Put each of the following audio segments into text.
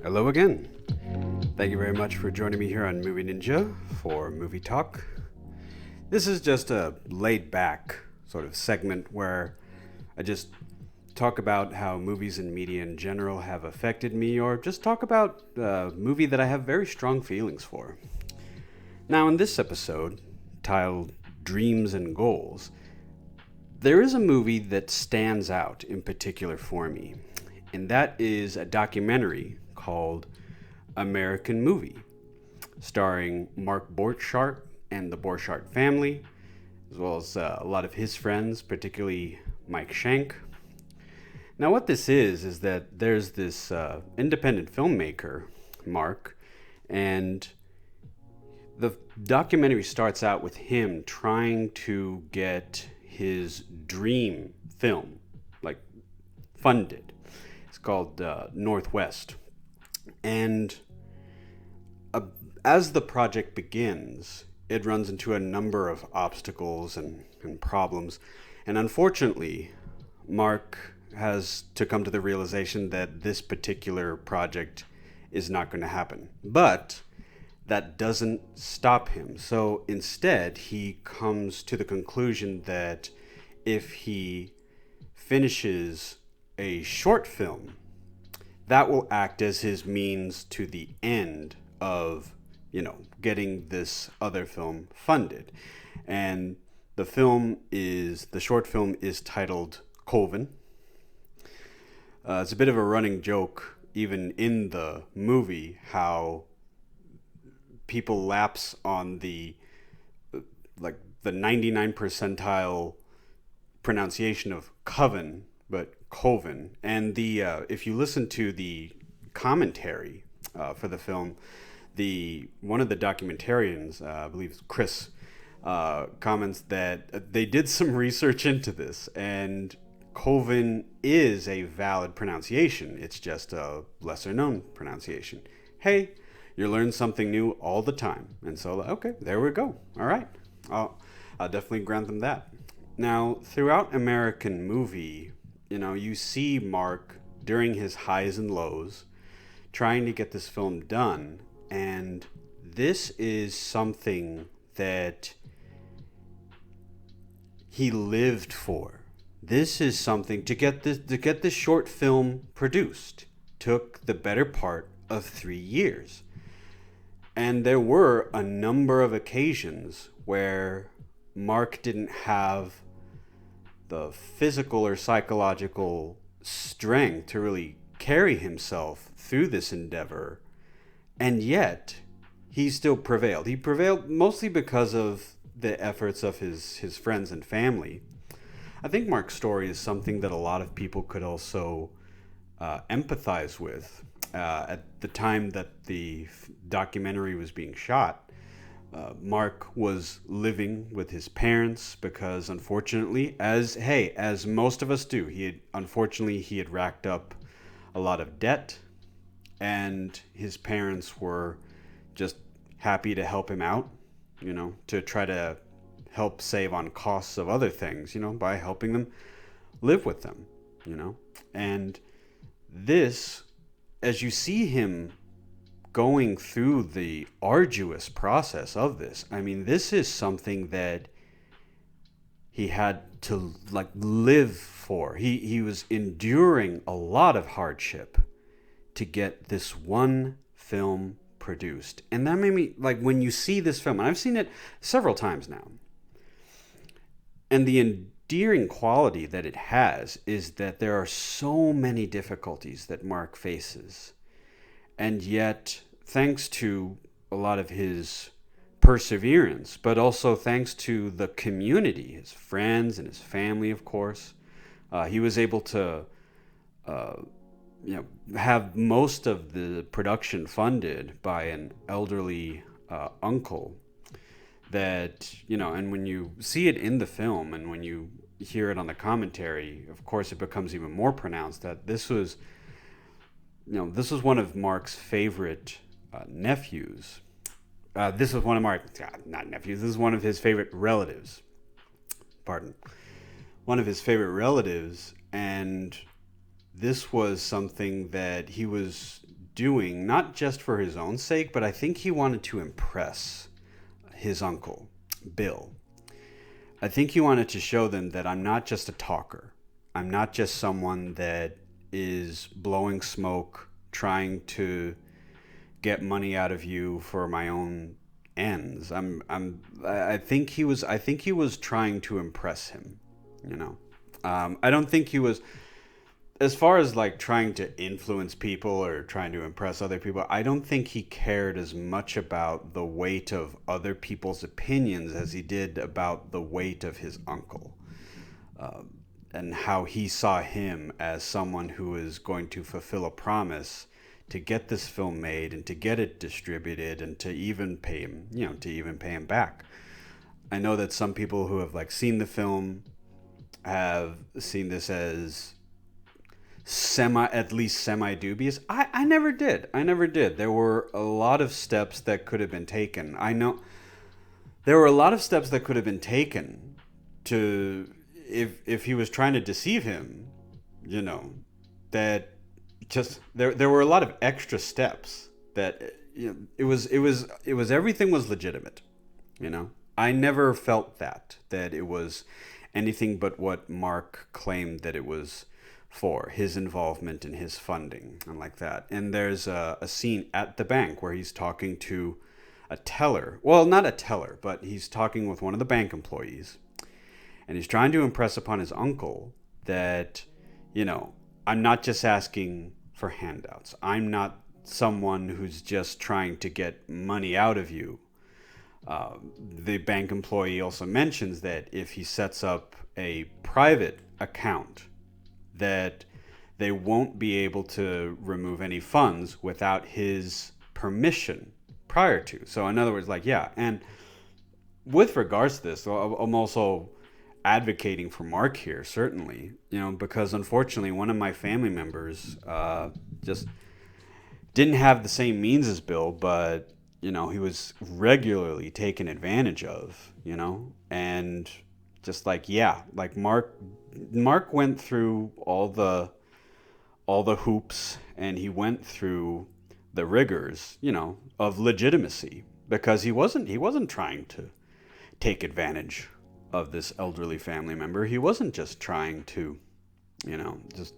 Hello again. Thank you very much for joining me here on Movie Ninja for Movie Talk. This is just a laid back sort of segment where I just talk about how movies and media in general have affected me, or just talk about a movie that I have very strong feelings for. Now, in this episode, titled Dreams and Goals, there is a movie that stands out in particular for me, and that is a documentary called American Movie, starring Mark Borchardt and the Borchardt family, as well as a lot of his friends, particularly Mike Shank. Now, what this is that there's this independent filmmaker, Mark, and the documentary starts out with him trying to get his dream film, funded. It's called Northwest. And as the project begins, it runs into a number of obstacles and problems. And unfortunately, Mark has to come to the realization that this particular project is not going to happen. But that doesn't stop him. So instead, he comes to the conclusion that if he finishes a short film, that will act as his means to the end of, getting this other film funded. And the short film is titled Coven. It's a bit of a running joke, even in the movie, how people lapse on the 99 percentile pronunciation of coven, but Coven. And if you listen to the commentary for the film, one of the documentarians, I believe Chris, comments that they did some research into this, and Coven is a valid pronunciation. It's just a lesser known pronunciation. Hey, you learn something new all the time. And so, okay, there we go. All right. I'll definitely grant them that. Now, throughout American Movie, you see Mark during his highs and lows trying to get this film done. And this is something that he lived for. This is something to get this short film produced took the better part of 3 years. And there were a number of occasions where Mark didn't have the physical or psychological strength to really carry himself through this endeavor. And yet, he still prevailed. He prevailed mostly because of the efforts of his friends and family. I think Mark's story is something that a lot of people could also empathize with. At the time that the documentary was being shot, Mark was living with his parents because, unfortunately, as most of us do, he had racked up a lot of debt, and his parents were just happy to help him out, to try to help save on costs of other things, by helping them live with them, and this, as you see him going through the arduous process of this, this is something that he had to live for. He was enduring a lot of hardship to get this one film produced. And that made me, when you see this film, and I've seen it several times now, and the endearing quality that it has is that there are so many difficulties that Mark faces. And yet, thanks to a lot of his perseverance, but also thanks to the community, his friends and his family, of course, he was able to have most of the production funded by an elderly uncle that, and when you see it in the film and when you hear it on the commentary, of course, it becomes even more pronounced that this was one of Mark's favorite nephews. This was one of not nephews, this is one of his favorite relatives. One of his favorite relatives, and this was something that he was doing, not just for his own sake, but I think he wanted to impress his uncle, Bill. I think he wanted to show them that I'm not just a talker. I'm not just someone that is blowing smoke, trying to get money out of you for my own ends. I think he was trying to impress him, you know. I don't think he was, as far as like trying to influence people or trying to impress other people, I don't think he cared as much about the weight of other people's opinions as he did about the weight of his uncle. And how he saw him as someone who is going to fulfill a promise to get this film made and to get it distributed and to even pay him, back. I know that some people who have like seen the film have seen this as at least semi dubious. I never did. There were a lot of steps that could have been taken. I know there were a lot of steps that could have been taken to, if he was trying to deceive him, that just there were a lot of extra steps that it was everything was legitimate. I never felt that it was anything but what Mark claimed that it was for, his involvement and his funding and like that. And there's a scene at the bank where he's talking to a teller. Well, not a teller, but he's talking with one of the bank employees. And he's trying to impress upon his uncle that, I'm not just asking for handouts. I'm not someone who's just trying to get money out of you. The bank employee also mentions that if he sets up a private account, that they won't be able to remove any funds without his permission prior to. So in other words, and with regards to this, I'm also advocating for Mark here, certainly, because unfortunately one of my family members just didn't have the same means as Bill, but he was regularly taken advantage of, and just Mark went through all the hoops, and he went through the rigors, of legitimacy, because he wasn't trying to take advantage of this elderly family member. He wasn't just trying to, just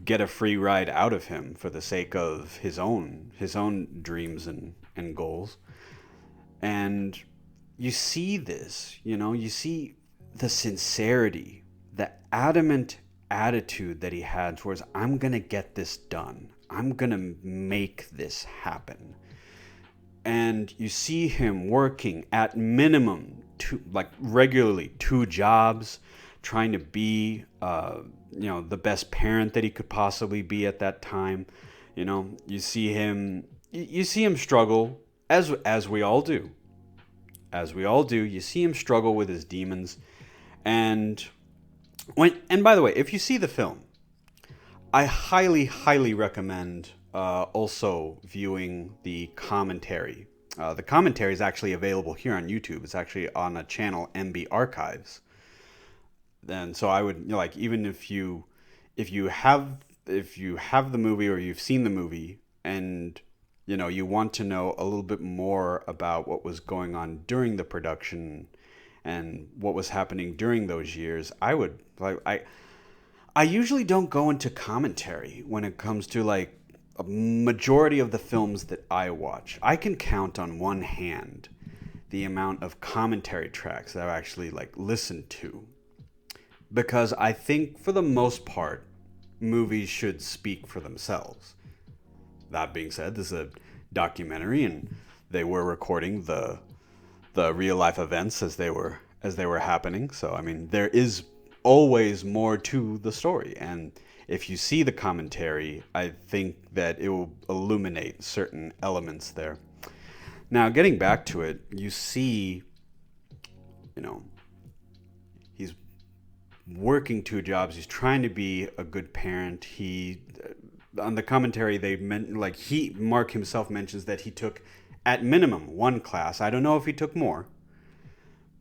get a free ride out of him for the sake of his own dreams and goals. And you see this, you see the sincerity, the adamant attitude that he had towards, I'm going to get this done. I'm going to make this happen. And you see him working at minimum regularly 2 jobs, trying to be, the best parent that he could possibly be at that time. You see him struggle as we all do. You see him struggle with his demons. And by the way, if you see the film, I highly, highly recommend also viewing the commentary. The commentary is actually available here on YouTube. It's actually on a channel, MB Archives. And so I would even if you have the movie or you've seen the movie and you want to know a little bit more about what was going on during the production and what was happening during those years, I usually don't go into commentary when it comes to a majority of the films that I watch. I can count on one hand the amount of commentary tracks that I've actually listened to, because I think for the most part movies should speak for themselves. That being said, this is a documentary and they were recording the real life events as they were happening. So there is always more to the story, and if you see the commentary, I think that it will illuminate certain elements there. Now, getting back to it, you see, he's working 2 jobs. He's trying to be a good parent. On the commentary, Mark himself mentions that he took at minimum 1 class. I don't know if he took more,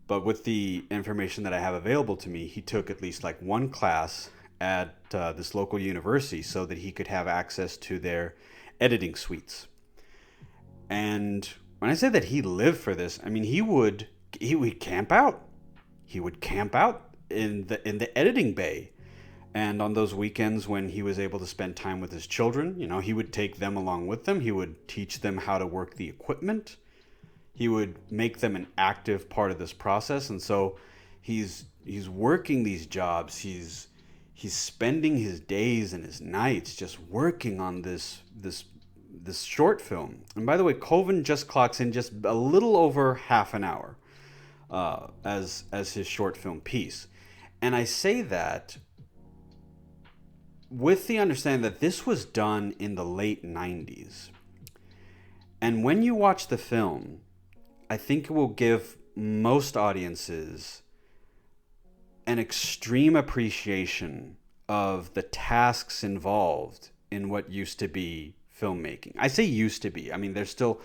but with the information that I have available to me, he took at least 1 class at this local university so that he could have access to their editing suites. And when I say that he lived for this, I mean he would camp out. He would camp out in the editing bay. And on those weekends when he was able to spend time with his children, he would take them along with him. He would teach them how to work the equipment. He would make them an active part of this process. And so he's working these jobs. He's spending his days and his nights just working on this short film. And by the way, Coven just clocks in just a little over half an hour as his short film piece. And I say that with the understanding that this was done in the late 90s. And when you watch the film, I think it will give most audiences an extreme appreciation of the tasks involved in what used to be filmmaking. I say used to be. I mean, there's still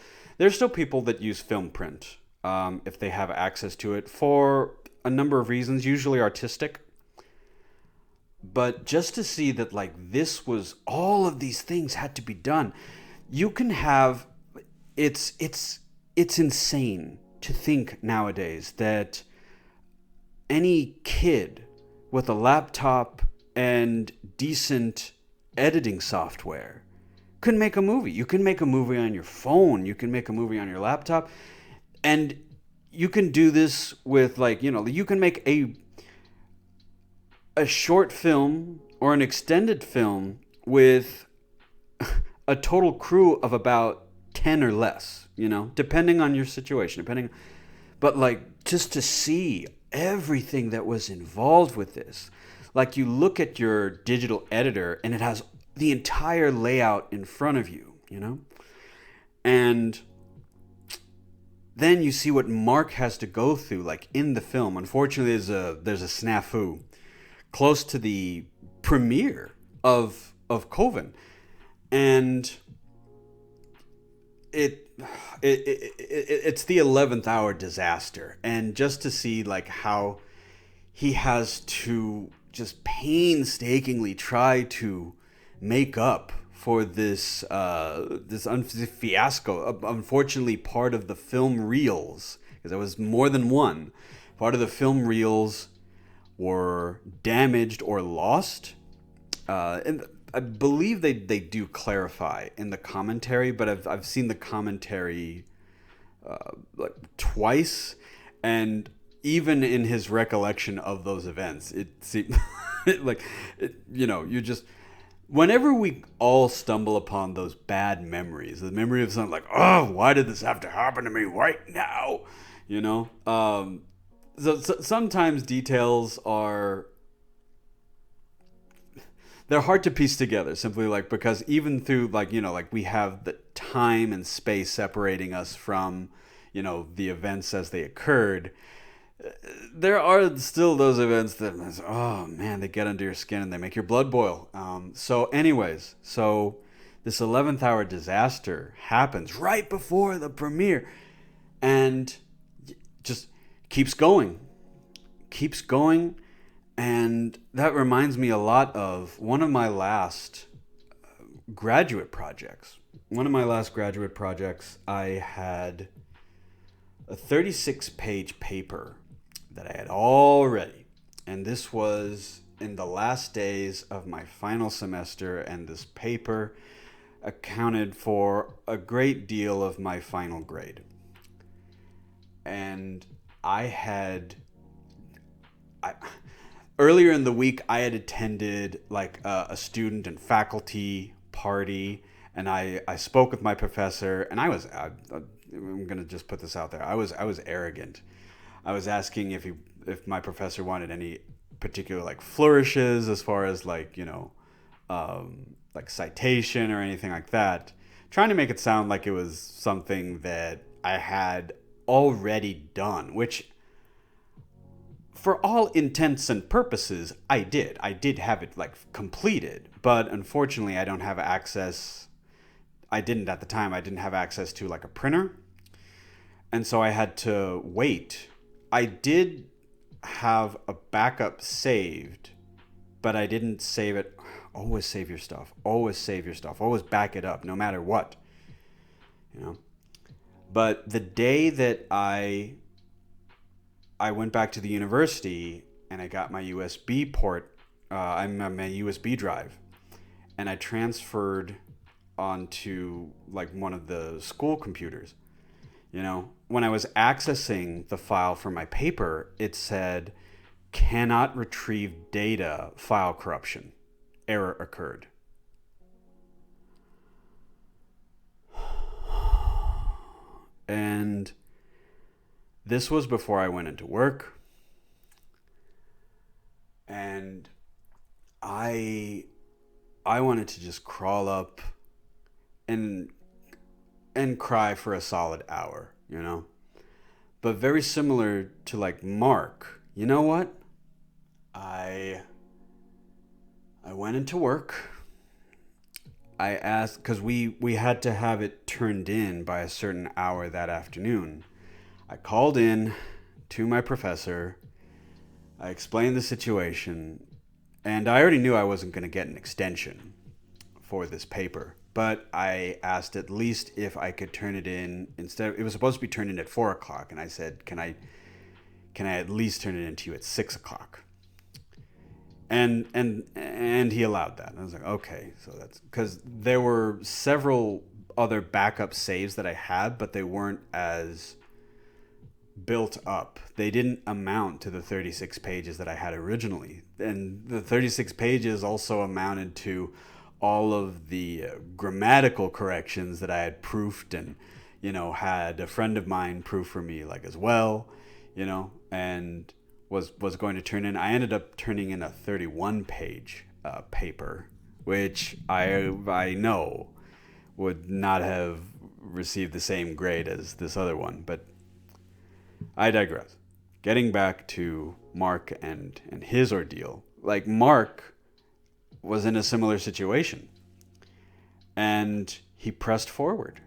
people that use film print if they have access to it for a number of reasons, usually artistic. But just to see that this was all of these things had to be done, you can have it's insane to think nowadays that any kid with a laptop and decent editing software can make a movie. You can make a movie on your phone. You can make a movie on your laptop. And you can do this with you can make a short film or an extended film with a total crew of about 10 or less, depending on your situation, but just to see everything that was involved with this. You look at your digital editor and it has the entire layout in front of you, and then you see what Mark has to go through in the film. Unfortunately, there's a snafu close to the premiere of Coven, and it's the 11th hour disaster. And just to see how he has to just painstakingly try to make up for this fiasco. Unfortunately, part of the film reels, because there was more than one, part of the film reels were damaged or lost. And I believe they do clarify in the commentary, but I've seen the commentary twice, and even in his recollection of those events, it seemed you just, whenever we all stumble upon those bad memories, the memory of something oh, why did this have to happen to me right now? So sometimes details they're hard to piece together, simply because even through we have the time and space separating us from the events as they occurred. There are still those events that, oh man, they get under your skin and they make your blood boil. So this 11th hour disaster happens right before the premiere, and just keeps going. And that reminds me a lot of one of my last graduate projects. I had a 36-page paper that I had all ready. And this was in the last days of my final semester, and this paper accounted for a great deal of my final grade. And earlier in the week, I had attended a student and faculty party, and I spoke with my professor, and I'm gonna just put this out there. I was arrogant. I was asking if my professor wanted any particular flourishes as far as citation or anything like that, trying to make it sound like it was something that I had already done, which for all intents and purposes, I did have it completed, but unfortunately I didn't have access to a printer, and so I had to wait. I did have a backup saved but I didn't save it. Always save your stuff. Always save your stuff. Always back it up, no matter what. You know. But the day that I went back to the university and I got my USB port, my USB drive, and I transferred onto like one of the school computers. You know, when I was accessing the file for my paper, it said, cannot retrieve data, file corruption. Error occurred. And this was before I went into work. And I wanted to just crawl up and cry for a solid hour, you know? But very similar to like Mark, you know what? I went into work. I asked, because we had to have it turned in by a certain hour that afternoon. I called in to my professor. I explained the situation, and I already knew I wasn't going to get an extension for this paper. But I asked at least if I could turn it in instead. It was supposed to be turned in at 4 o'clock, and I said, "Can I at least turn it in to you at 6 o'clock?" And he allowed that. I was like, okay, so that's because there were several other backup saves that I had, but they weren't as built up. They didn't amount to the 36 pages that I had originally, and the 36 pages also amounted to all of the grammatical corrections that I had proofed and, you know, had a friend of mine proof for me like as well, you know, and was going to turn in. I ended up turning in a 31 page paper, which I know would not have received the same grade as this other one, but I digress. Getting back to Mark and his ordeal, like Mark was in a similar situation, and he pressed forward.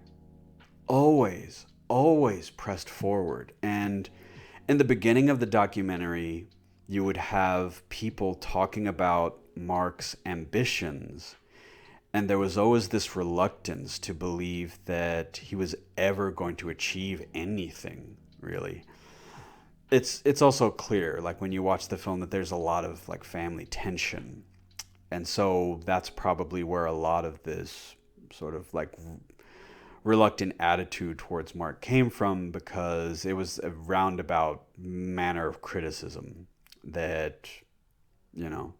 Always pressed forward. And in the beginning of the documentary, you would have people talking about Mark's ambitions, and there was always this reluctance to believe that he was ever going to achieve anything, really. It's also clear, like when you watch the film, that there's a lot of like family tension. And so that's probably where a lot of this sort of like reluctant attitude towards Mark came from, because it was a roundabout manner of criticism that, you know,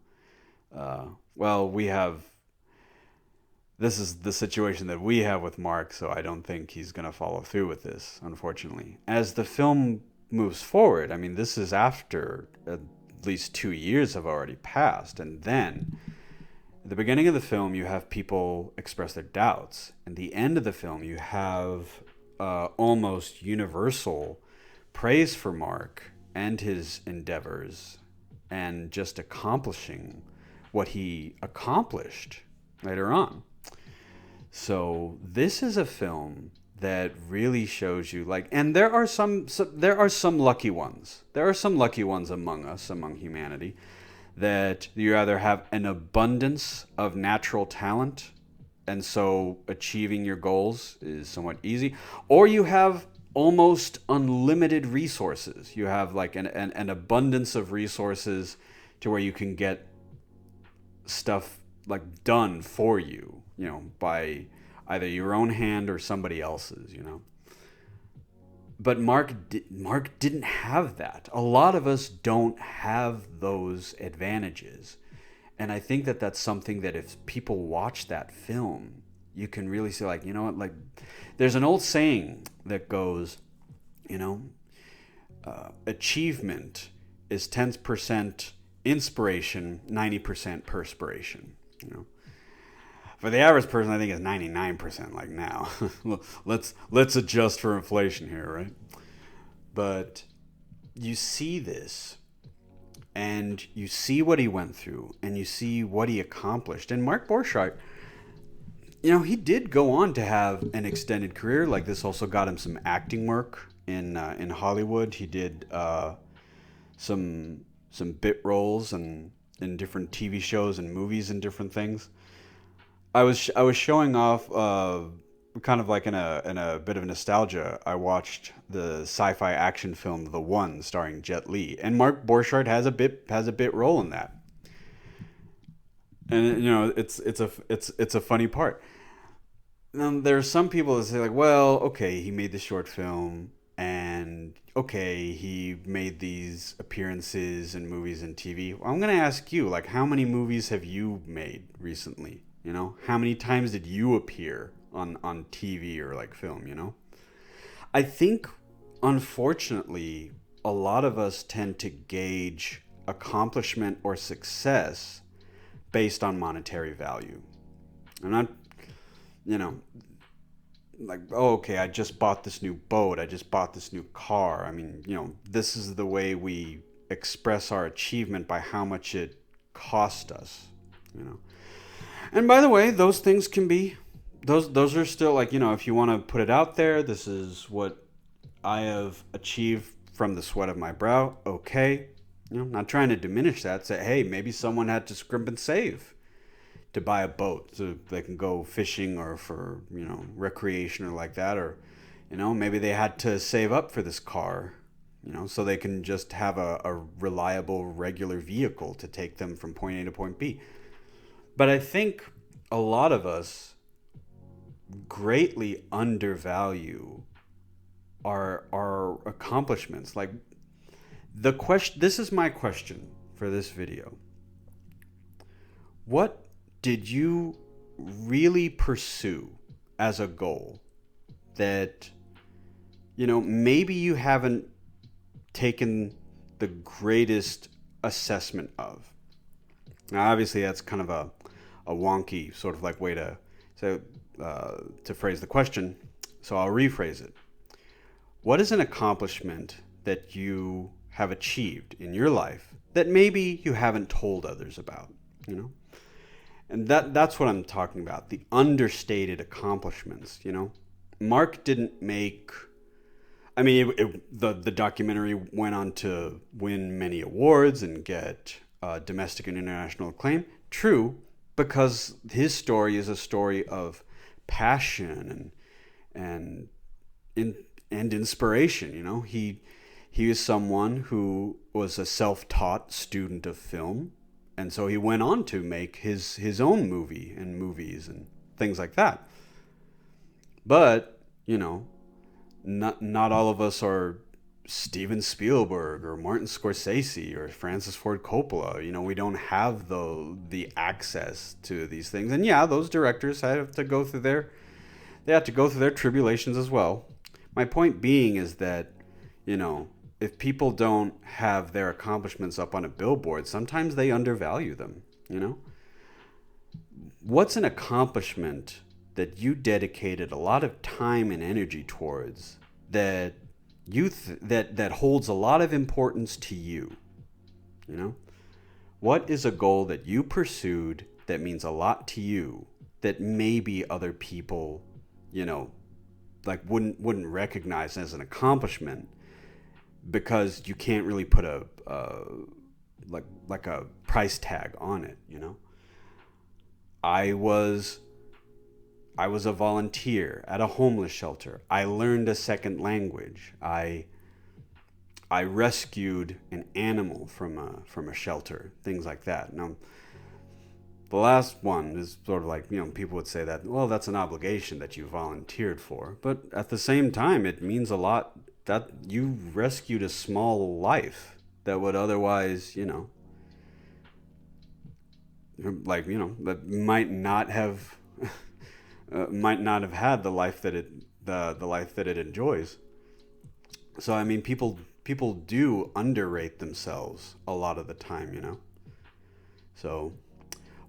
this is the situation that we have with Mark, so I don't think he's going to follow through with this, unfortunately. As the film moves forward, I mean, this is after at least 2 years have already passed, and then at the beginning of the film, you have people express their doubts. At the end of the film, you have almost universal praise for Mark and his endeavors and just accomplishing what he accomplished later on. So this is a film that really shows you, like, and there are some lucky ones. There are some lucky ones among us, among humanity, that you either have an abundance of natural talent, and so achieving your goals is somewhat easy, or you have almost unlimited resources. You have like an abundance of resources to where you can get stuff like done for you, you know, by either your own hand or somebody else's, you know. But Mark didn't have that. A lot of us don't have those advantages. And I think that that's something that if people watch that film, you can really see, like, you know what, like, there's an old saying that goes, you know, achievement is 10% inspiration, 90% perspiration, you know. For the average person, I think it's 99% like now. let's adjust for inflation here, right? But you see this, and you see what he went through, and you see what he accomplished. And Mark Borchardt, you know, he did go on to have an extended career. Like, this also got him some acting work in Hollywood. He did some bit roles, and in different TV shows and movies and different things. I was showing off kind of like in a bit of nostalgia. I watched the sci-fi action film The One starring Jet Li, and Mark Borchardt has a bit role in that. And you know, it's a funny part. There are some people that say like, well, okay, he made the short film, and okay, he made these appearances in movies and TV. Well, I'm gonna ask you, like, how many movies have you made recently? You know, how many times did you appear on TV or like film? You know, I think, unfortunately, a lot of us tend to gauge accomplishment or success based on monetary value. I'm not, you know, like, oh, okay, I just bought this new boat, I just bought this new car. I mean, you know, this is the way we express our achievement, by how much it cost us, you know. And by the way, those things can be, those are still like, you know, if you want to put it out there, this is what I have achieved from the sweat of my brow. Okay, you know, not trying to diminish that. Say, hey, maybe someone had to scrimp and save to buy a boat so they can go fishing or for, you know, recreation or like that. Or, you know, maybe they had to save up for this car, you know, so they can just have a reliable, regular vehicle to take them from point A to point B. But I think a lot of us greatly undervalue our accomplishments. Like, the question, this is my question for this video. What did you really pursue as a goal that, you know, maybe you haven't taken the greatest assessment of? Now, obviously, that's kind of a wonky sort of like way to phrase the question, so I'll rephrase it. What is an accomplishment that you have achieved in your life that maybe you haven't told others about, you know? And that's what I'm talking about, the understated accomplishments, you know? Mark didn't make, I mean, the documentary went on to win many awards and get domestic and international acclaim. True, because his story is a story of passion and inspiration, you know? He is someone who was a self-taught student of film, and so he went on to make his own movie and movies and things like that. But, you know, not all of us are Steven Spielberg or Martin Scorsese or Francis Ford Coppola. You know, we don't have the access to these things. And yeah, those directors have to go through their tribulations as well. My point being is that, you know, if people don't have their accomplishments up on a billboard, sometimes they undervalue them, you know? What's an accomplishment that you dedicated a lot of time and energy towards that that holds a lot of importance to you, you know? What is a goal that you pursued that means a lot to you that maybe other people, you know, like wouldn't recognize as an accomplishment, because you can't really put a like a price tag on it, you know? I was a volunteer at a homeless shelter. I learned a second language. I rescued an animal from a shelter, things like that. Now, the last one is sort of like, you know, people would say that, well, that's an obligation that you volunteered for. But at the same time, it means a lot that you rescued a small life that would otherwise, you know, like, you know, that might not have had the life that it enjoys. So I mean, people do underrate themselves a lot of the time, you know. So,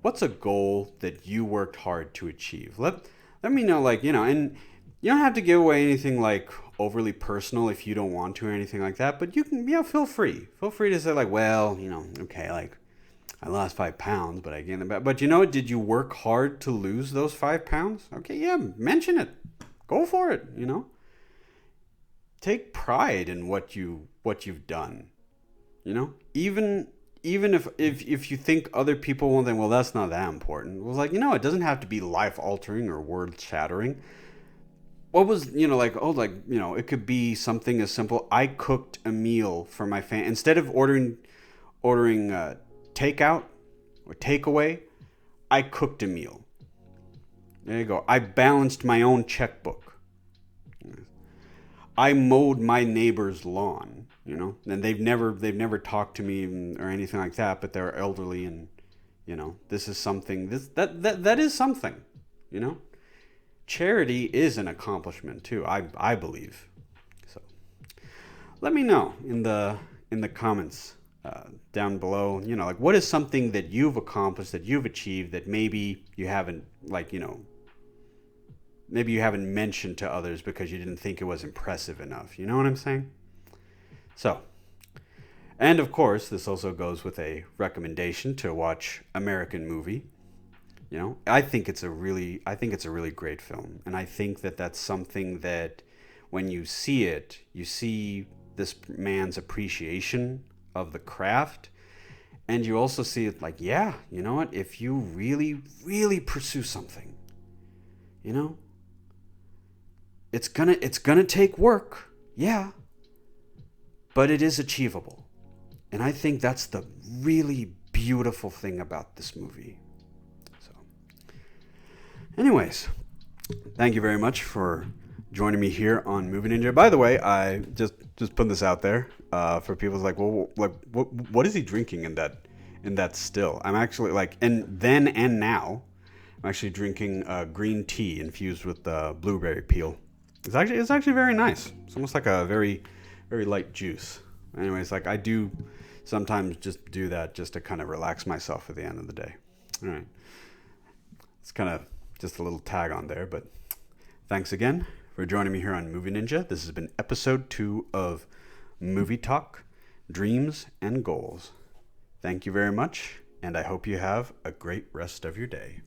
what's a goal that you worked hard to achieve? Let me know, like, you know, and you don't have to give away anything like overly personal if you don't want to or anything like that, but you can, yeah, feel free to say like, well, you know, okay, like, I lost 5 pounds, but I gained them back. But you know, did you work hard to lose those 5 pounds? Okay, yeah, mention it. Go for it, you know. Take pride in what you've done. You know? Even even if you think other people won't think, well, that's not that important. It was like, it doesn't have to be life altering or world shattering. What was, like, oh, like, it could be something as simple. I cooked a meal for my family instead of ordering takeout or takeaway. I cooked a meal. There you go. I balanced my own checkbook. I mowed my neighbor's lawn, and they've never talked to me or anything like that, but they're elderly, and this is something, that is something, charity is an accomplishment too, I believe. So let me know in the comments down below, like, what is something that you've accomplished, that you've achieved, that maybe you haven't, like, maybe you haven't mentioned to others because you didn't think it was impressive enough. You know what I'm saying? So, and of course, this also goes with a recommendation to watch American Movie. I think it's a really great film, and I think that that's something that when you see it, you see this man's appreciation of the craft, and you also see it like, yeah, you know what? If you really, really pursue something, it's gonna take work, yeah, but it is achievable. And I think that's the really beautiful thing about this movie. So, anyways, thank you very much for joining me here on Movie Ninja. By the way, I just put this out there for people like, well, like, what is he drinking in that still? I'm actually like, and then and now, I'm actually drinking green tea infused with blueberry peel. It's actually very nice. It's almost like a very, very light juice. Anyways, like, I do sometimes just do that just to kind of relax myself at the end of the day. All right. It's kind of just a little tag on there, but thanks again for joining me here on Movie Ninja. This has been episode 2 of Movie Talk, Dreams and Goals. Thank you very much, and I hope you have a great rest of your day.